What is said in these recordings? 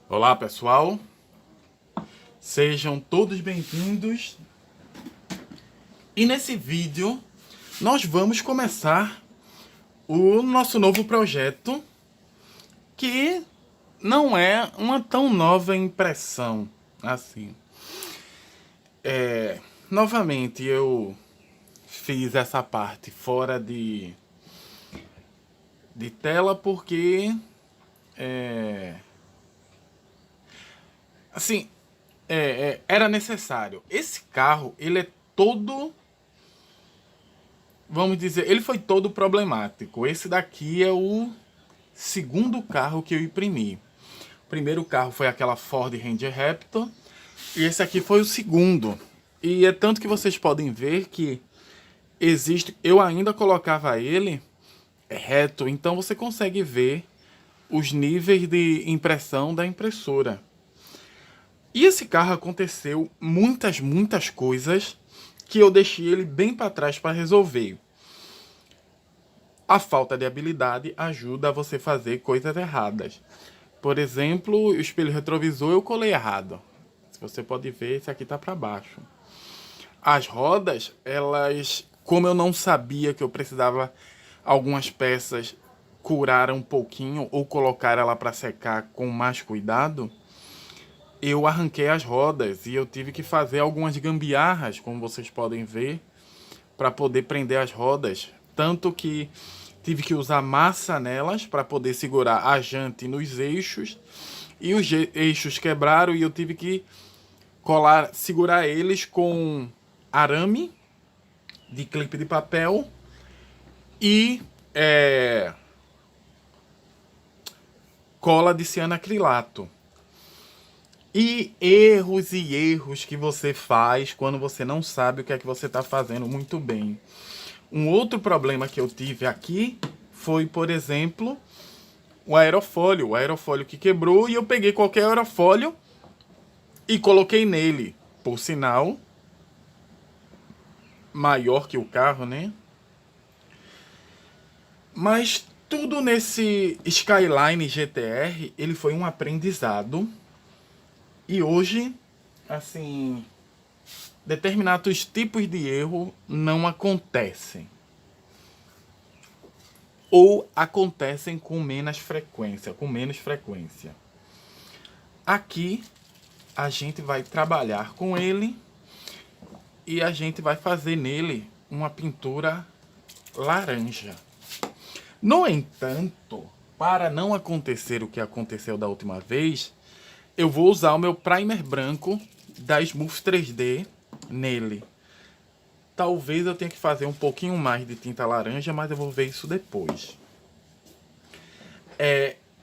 Olá pessoal, sejam todos bem-vindos e nesse vídeo nós vamos começar o nosso novo projeto que não é uma tão nova impressão assim. Novamente eu fiz essa parte fora de tela porque assim, era necessário. Esse carro, ele é todo, vamos dizer, ele foi todo problemático. Esse daqui é o segundo carro que eu imprimi. O primeiro carro foi aquela Ford Ranger Raptor e esse aqui foi o segundo. E é tanto que vocês podem ver que existe, eu ainda colocava ele reto, então você consegue ver os níveis de impressão da impressora. E esse carro aconteceu muitas coisas que eu deixei ele bem para trás para resolver. A falta de habilidade ajuda a você fazer coisas erradas. Por exemplo, o espelho retrovisor eu colei errado. Se você pode ver, esse aqui tá para baixo. As rodas, elas, como eu não sabia que eu precisava algumas peças curar um pouquinho ou colocar ela para secar com mais cuidado, eu arranquei as rodas e eu tive que fazer algumas gambiarras, como vocês podem ver, para poder prender as rodas. Tanto que tive que usar massa nelas para poder segurar a jante nos eixos. E os eixos quebraram e eu tive que segurar eles com arame de clipe de papel e cola de cianacrilato. E erros que você faz quando você não sabe o que é que você está fazendo muito bem. Um outro problema que eu tive aqui foi, por exemplo, o aerofólio. O aerofólio que quebrou e eu peguei qualquer aerofólio e coloquei nele. Por sinal, maior que o carro, né? Mas tudo nesse Skyline GTR, ele foi um aprendizado. E hoje, assim, determinados tipos de erro não acontecem. Ou acontecem com menos frequência, Aqui a gente vai trabalhar com ele e a gente vai fazer nele uma pintura laranja. No entanto, para não acontecer o que aconteceu da última vez, eu vou usar o meu primer branco da Smooth 3D nele. Talvez eu tenha que fazer um pouquinho mais de tinta laranja, mas eu vou ver isso depois.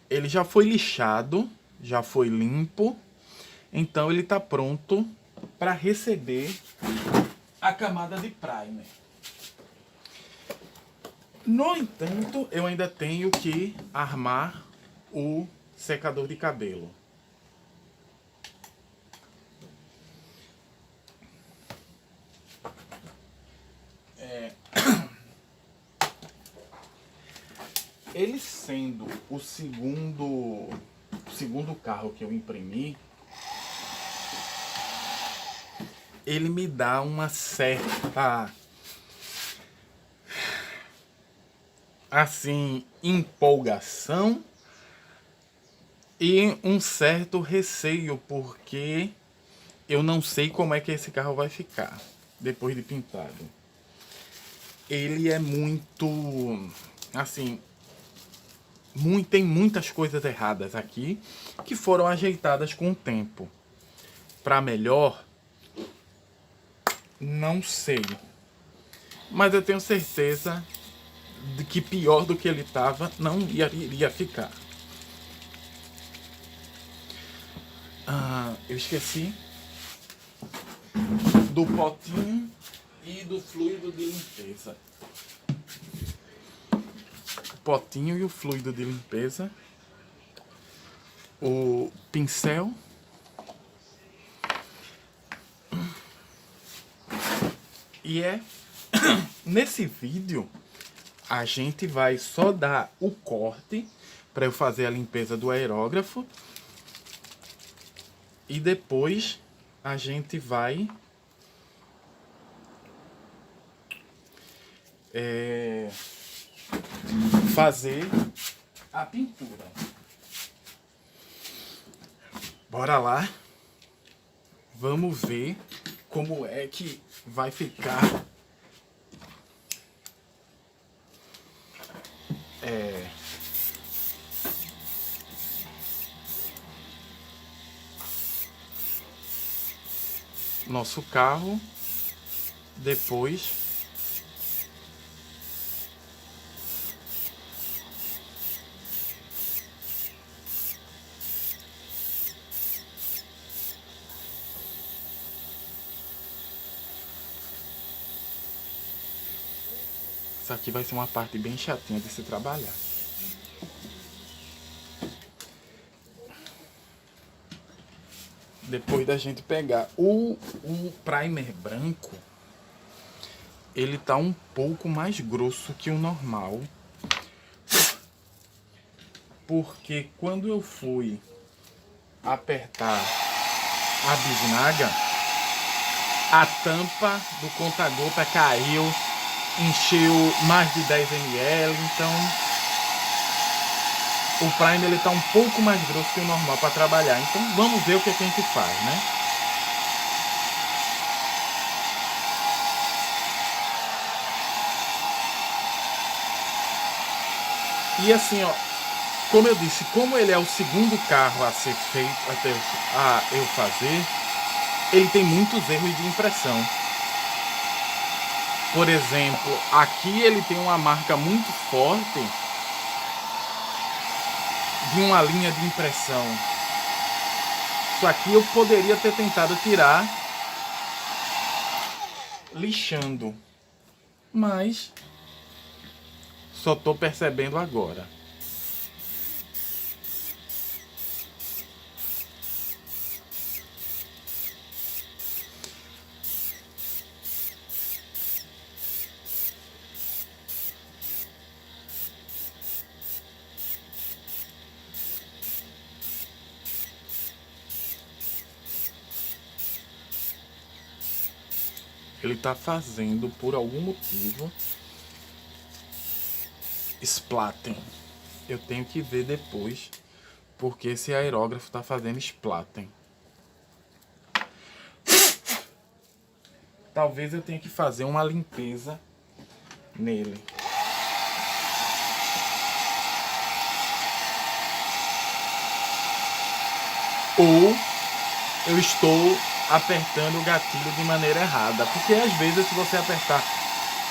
Ele já foi lixado, já foi limpo, então ele está pronto para receber a camada de primer. No entanto, eu ainda tenho que armar o secador de cabelo. Ele sendo o segundo carro que eu imprimi, ele me dá uma certa, assim, empolgação e um certo receio, porque eu não sei como é que esse carro vai ficar depois de pintado. Ele é muito, assim, tem muitas coisas erradas aqui que foram ajeitadas com o tempo. Para melhor, não sei. Mas eu tenho certeza de que pior do que ele estava não iria ficar. Eu esqueci do potinho e do fluido de limpeza. O potinho e o fluido de limpeza. O pincel. E nesse vídeo a gente vai só dar o corte para eu fazer a limpeza do aerógrafo. E depois a gente vai fazer a pintura. Bora lá. Vamos ver como é que vai ficar nosso carro depois isso aqui vai ser uma parte bem chatinha de se trabalhar. Depois da gente pegar o primer branco, ele tá um pouco mais grosso que o normal, porque quando eu fui apertar a bisnaga, a tampa do conta-gota caiu, encheu mais de 10 ml, então o primer ele tá um pouco mais grosso que o normal para trabalhar. Então vamos ver o que a gente faz, né? E assim, ó, como eu disse, como ele é o segundo carro a ser feito, a eu fazer, ele tem muitos erros de impressão. Por exemplo, aqui ele tem uma marca muito forte de uma linha de impressão. Isso aqui eu poderia ter tentado tirar lixando, mas só tô percebendo agora. Ele tá fazendo, por algum motivo, splatten. Eu tenho que ver depois porque esse aerógrafo tá fazendo splatten. Talvez eu tenha que fazer uma limpeza nele. Ou eu estou apertando o gatilho de maneira errada, porque às vezes se você apertar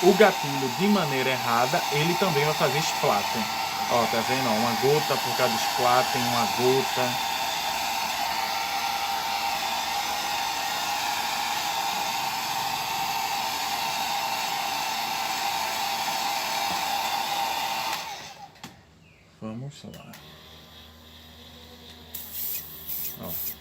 o gatilho de maneira errada, ele também vai fazer splatten. Ó, tá vendo? Ó, uma gota por causa do splatten, uma gota. Vamos lá. Ó.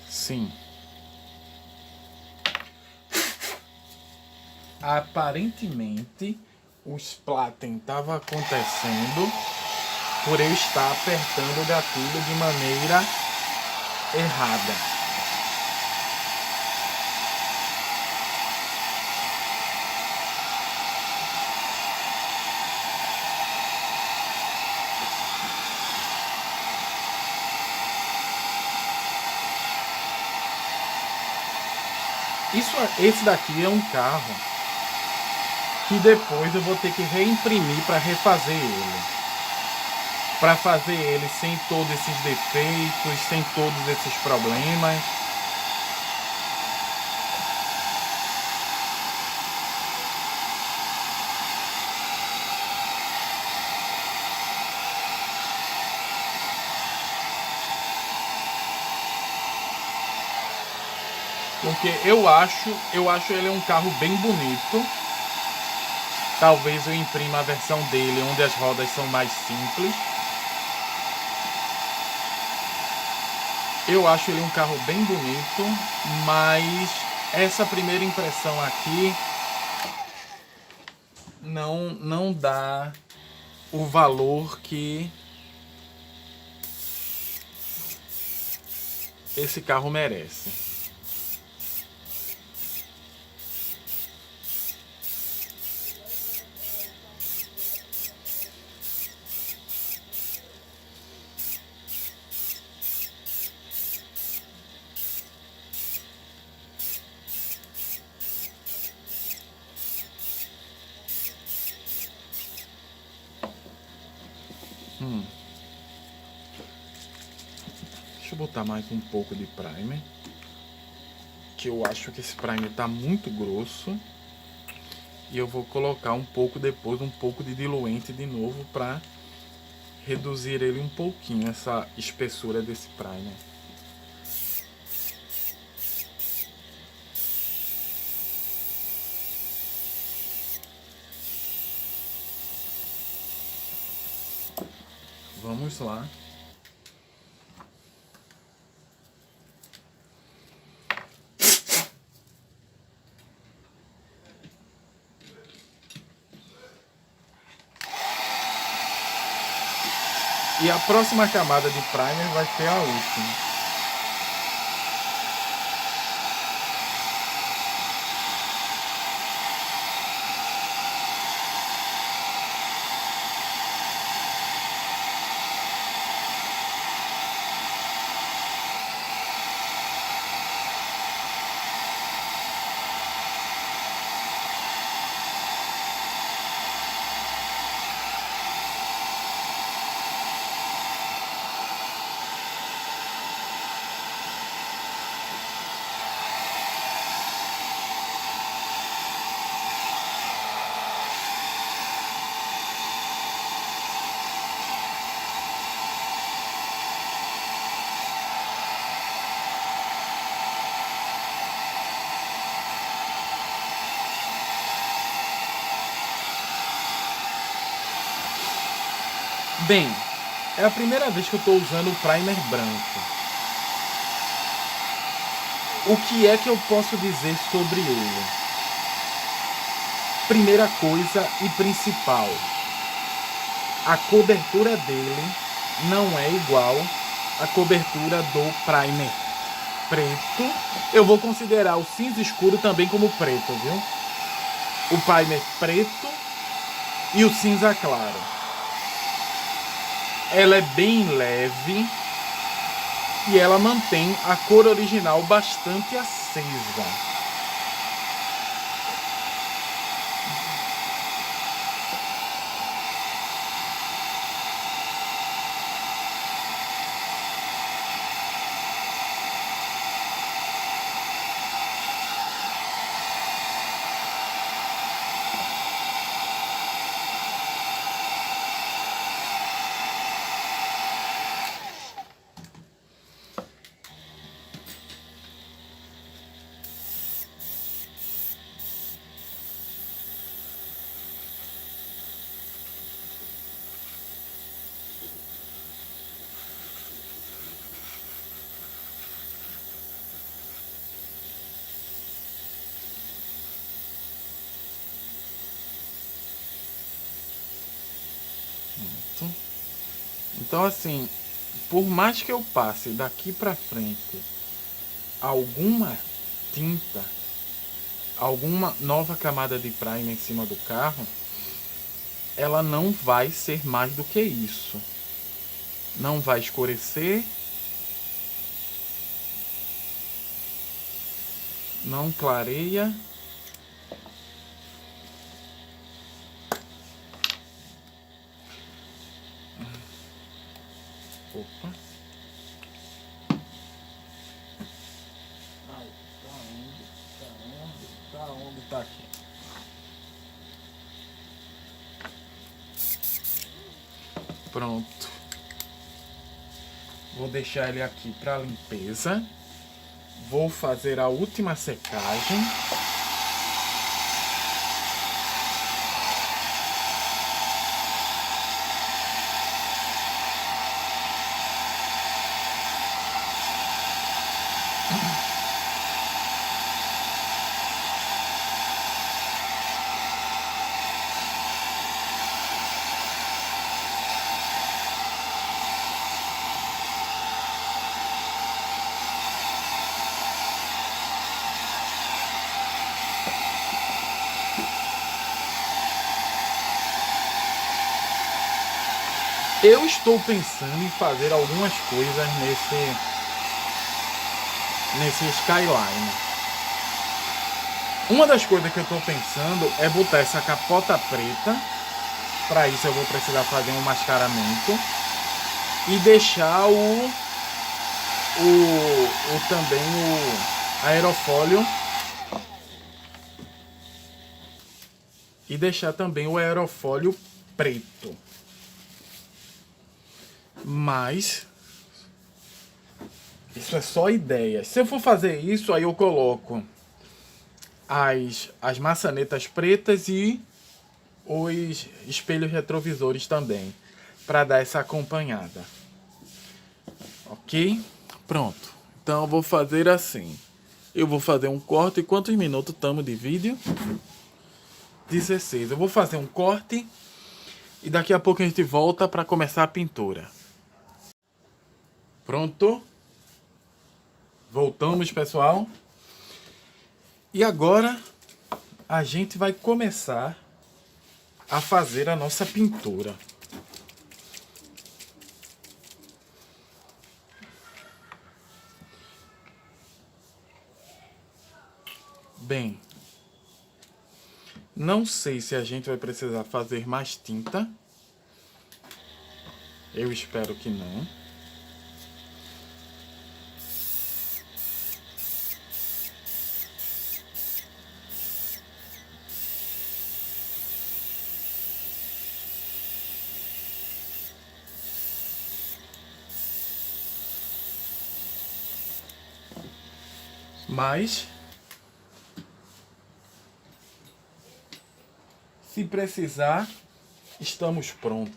Sim. Aparentemente o splatten estava acontecendo por eu estar apertando o gatilho de maneira errada. Esse daqui é um carro que depois eu vou ter que reimprimir para refazer ele. Para fazer ele sem todos esses defeitos, sem todos esses problemas. Porque eu acho ele um carro bem bonito. Talvez eu imprima a versão dele onde as rodas são mais simples. Eu acho ele um carro bem bonito, mas essa primeira impressão aqui não dá o valor que esse carro merece. Deixa eu botar mais um pouco de primer, que eu acho que esse primer tá muito grosso. E eu vou colocar um pouco depois, um pouco de diluente de novo para reduzir ele um pouquinho, essa espessura desse primer. Vamos lá. E a próxima camada de primer vai ser a última. Bem, é a primeira vez que eu estou usando o primer branco. O que é que eu posso dizer sobre ele? Primeira coisa e principal, a cobertura dele não é igual à cobertura do primer preto. Eu vou considerar o cinza escuro também como preto, viu? O primer preto e o cinza claro. Ela é bem leve e ela mantém a cor original bastante acesa. Então assim, por mais que eu passe daqui para frente alguma tinta, alguma nova camada de primer em cima do carro, ela não vai ser mais do que isso. Não vai escurecer, não clareia botar aqui. Pronto. Vou deixar ele aqui para limpeza. Vou fazer a última secagem. Eu estou pensando em fazer algumas coisas nesse Skyline. Uma das coisas que eu estou pensando é botar essa capota preta. Para isso eu vou precisar fazer um mascaramento e deixar também o aerofólio preto. Mas isso é só ideia. Se eu for fazer isso, aí eu coloco as maçanetas pretas e os espelhos retrovisores também, para dar essa acompanhada. Ok? Pronto. Então eu vou fazer assim. Eu vou fazer um corte. Quantos minutos estamos de vídeo? 16. Eu vou fazer um corte e daqui a pouco a gente volta para começar a pintura. Pronto? Voltamos, pessoal. E agora a gente vai começar a fazer a nossa pintura. Bem, não sei se a gente vai precisar fazer mais tinta. Eu espero que não. Mas se precisar, estamos prontos.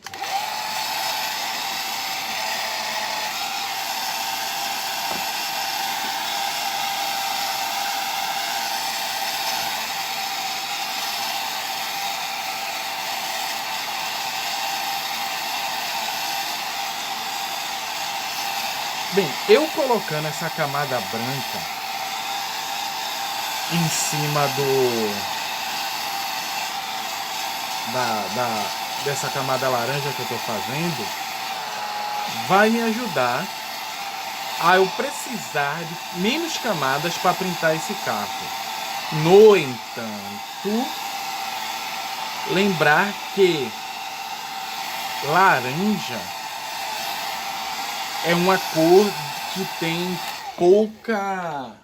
Bem, eu colocando essa camada branca em cima dessa camada laranja que eu estou fazendo, vai me ajudar a eu precisar de menos camadas para pintar esse carro. No entanto, lembrar que laranja é uma cor que tem pouca...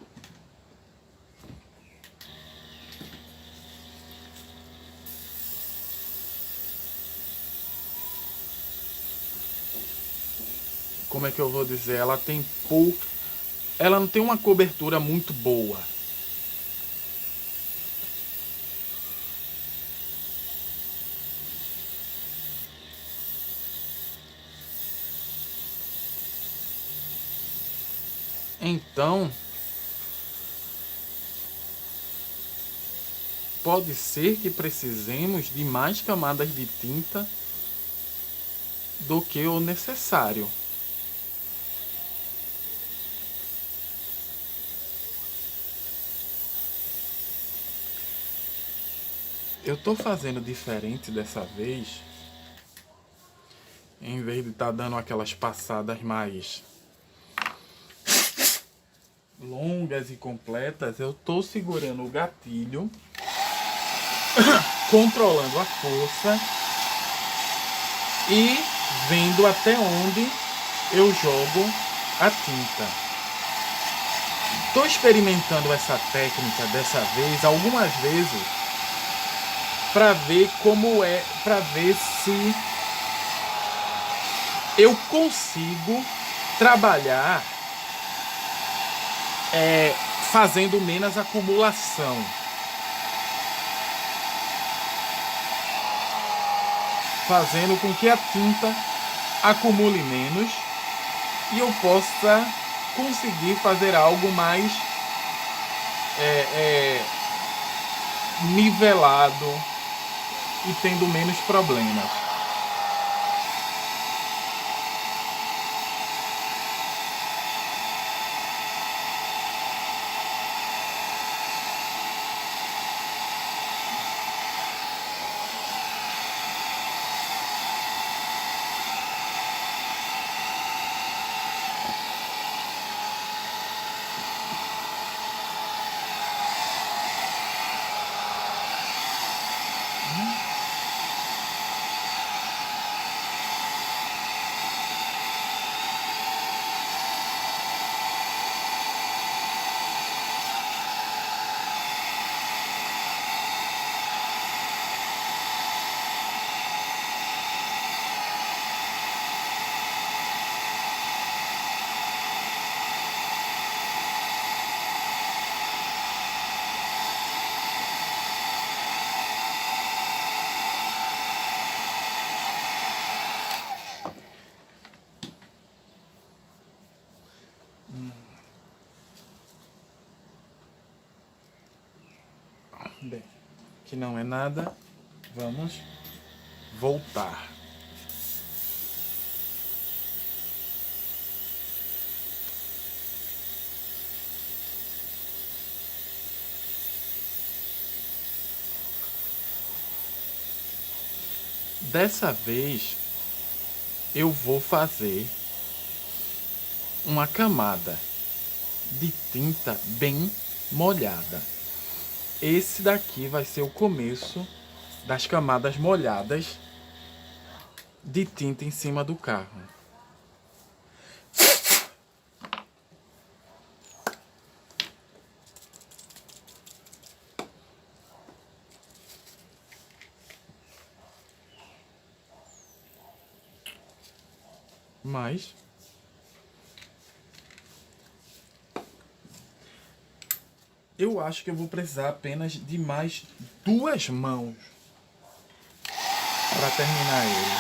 Como é que eu vou dizer? Ela tem pouco... Ela não tem uma cobertura muito boa. Então, pode ser que precisemos de mais camadas de tinta do que o necessário. Eu tô fazendo diferente dessa vez. Em vez de estar dando aquelas passadas mais longas e completas, eu tô segurando o gatilho, controlando a força e vendo até onde eu jogo a tinta. Estou experimentando essa técnica dessa vez, algumas vezes, para ver como é, para ver se eu consigo trabalhar fazendo menos acumulação. Fazendo com que a tinta acumule menos e eu possa conseguir fazer algo mais nivelado e tendo menos problemas. Bem, que não é nada, vamos voltar. Dessa vez eu vou fazer uma camada de tinta bem molhada. Esse daqui vai ser o começo das camadas molhadas de tinta em cima do carro. Mas eu acho que eu vou precisar apenas de mais 2 mãos para terminar ele.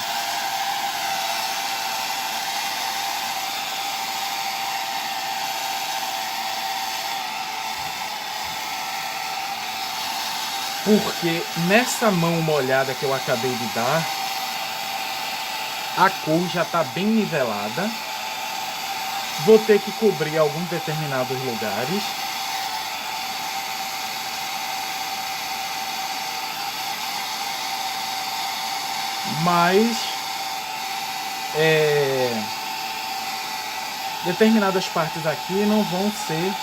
Porque nessa mão molhada que eu acabei de dar, a cor já está bem nivelada. Vou ter que cobrir alguns determinados lugares. Mas determinadas partes aqui não vão ser,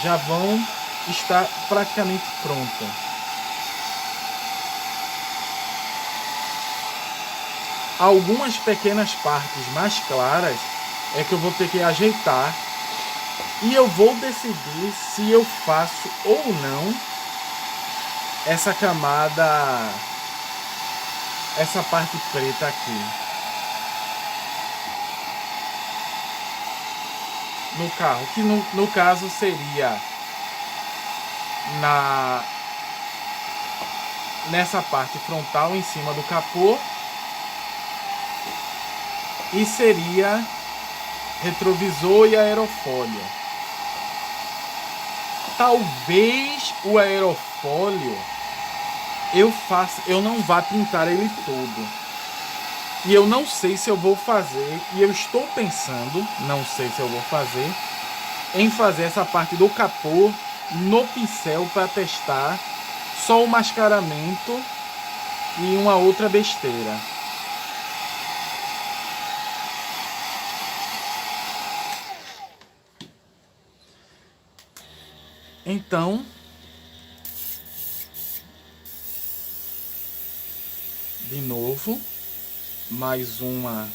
já vão estar praticamente prontas. Algumas pequenas partes mais claras é que eu vou ter que ajeitar e eu vou decidir se eu faço ou não essa camada, essa parte preta aqui no carro, que no caso seria nessa parte frontal em cima do capô e seria retrovisor e aerofólio. Talvez o aerofólio eu não vá pintar ele todo. E eu não sei se eu vou fazer, e eu estou pensando, não sei se eu vou fazer, em fazer essa parte do capô no pincel para testar só o mascaramento e uma outra besteira. Então, de novo, mais uma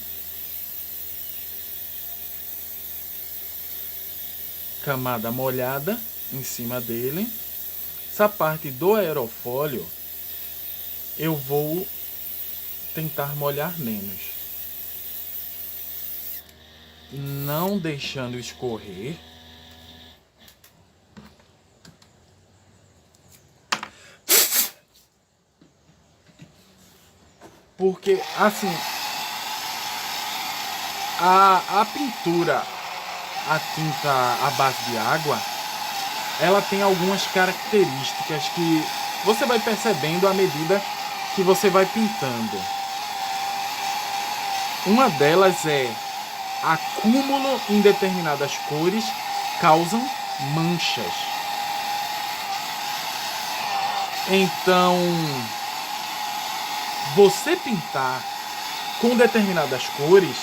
camada molhada em cima dele. Essa parte do aerofólio eu vou tentar molhar menos, não deixando escorrer. Porque assim, a pintura, a tinta à base de água, ela tem algumas características que você vai percebendo à medida que você vai pintando. Uma delas é acúmulo em determinadas cores causam manchas. Então, você pintar com determinadas cores,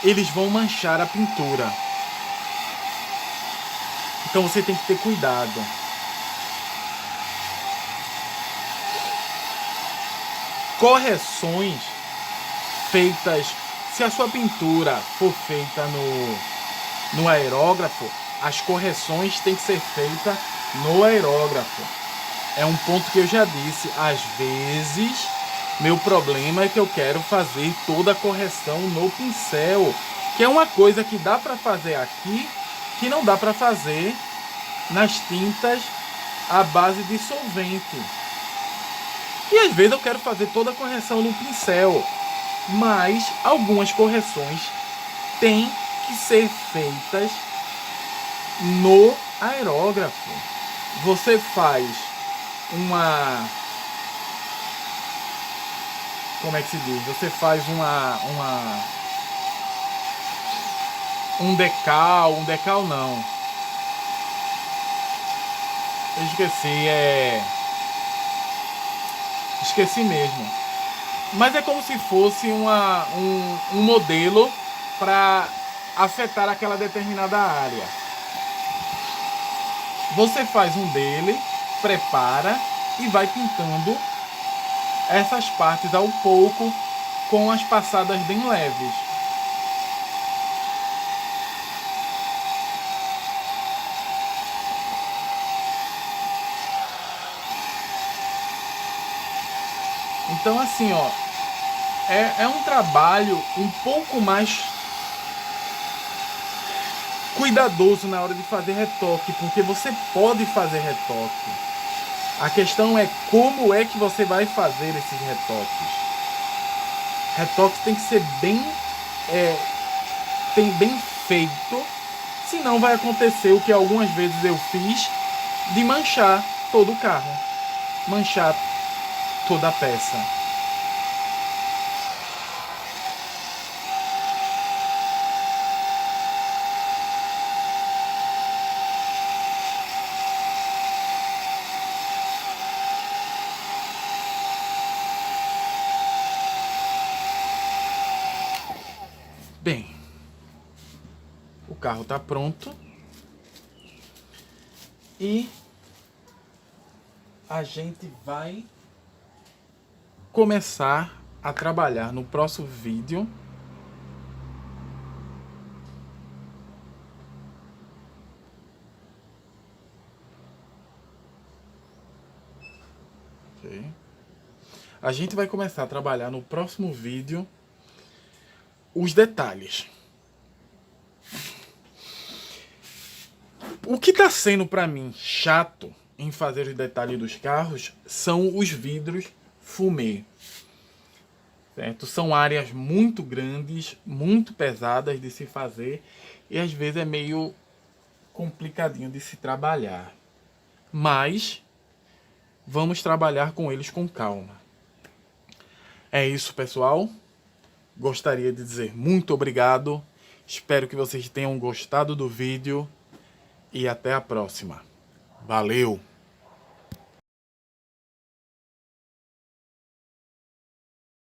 eles vão manchar a pintura. Então você tem que ter cuidado. Correções feitas, se a sua pintura for feita no aerógrafo, as correções têm que ser feitas no aerógrafo. É um ponto que eu já disse, às vezes meu problema é que eu quero fazer toda a correção no pincel, que é uma coisa que dá para fazer aqui, que não dá para fazer nas tintas à base de solvente. E às vezes eu quero fazer toda a correção no pincel, mas algumas correções têm que ser feitas no aerógrafo. Você faz como é que se diz? Você faz um decal não. Eu esqueci mesmo. Mas é como se fosse um modelo para afetar aquela determinada área. Você faz um dele, prepara e vai pintando essas partes ao pouco com as passadas bem leves. Então assim, ó, é um trabalho um pouco mais cuidadoso na hora de fazer retoque, porque você pode fazer retoque. A questão é como é que você vai fazer esses retoques. Retoque tem que ser bem feito, senão vai acontecer o que algumas vezes eu fiz, de manchar todo o carro, manchar toda a peça. Bem, o carro está pronto e a gente vai começar a trabalhar no próximo vídeo a gente vai começar a trabalhar no próximo vídeo os detalhes. O que está sendo para mim chato em fazer os detalhes dos carros são os vidros fumê. Certo? São áreas muito grandes, muito pesadas de se fazer e às vezes é meio complicadinho de se trabalhar. Mas vamos trabalhar com eles com calma. É isso, pessoal. Gostaria de dizer muito obrigado. Espero que vocês tenham gostado do vídeo. E até a próxima. Valeu!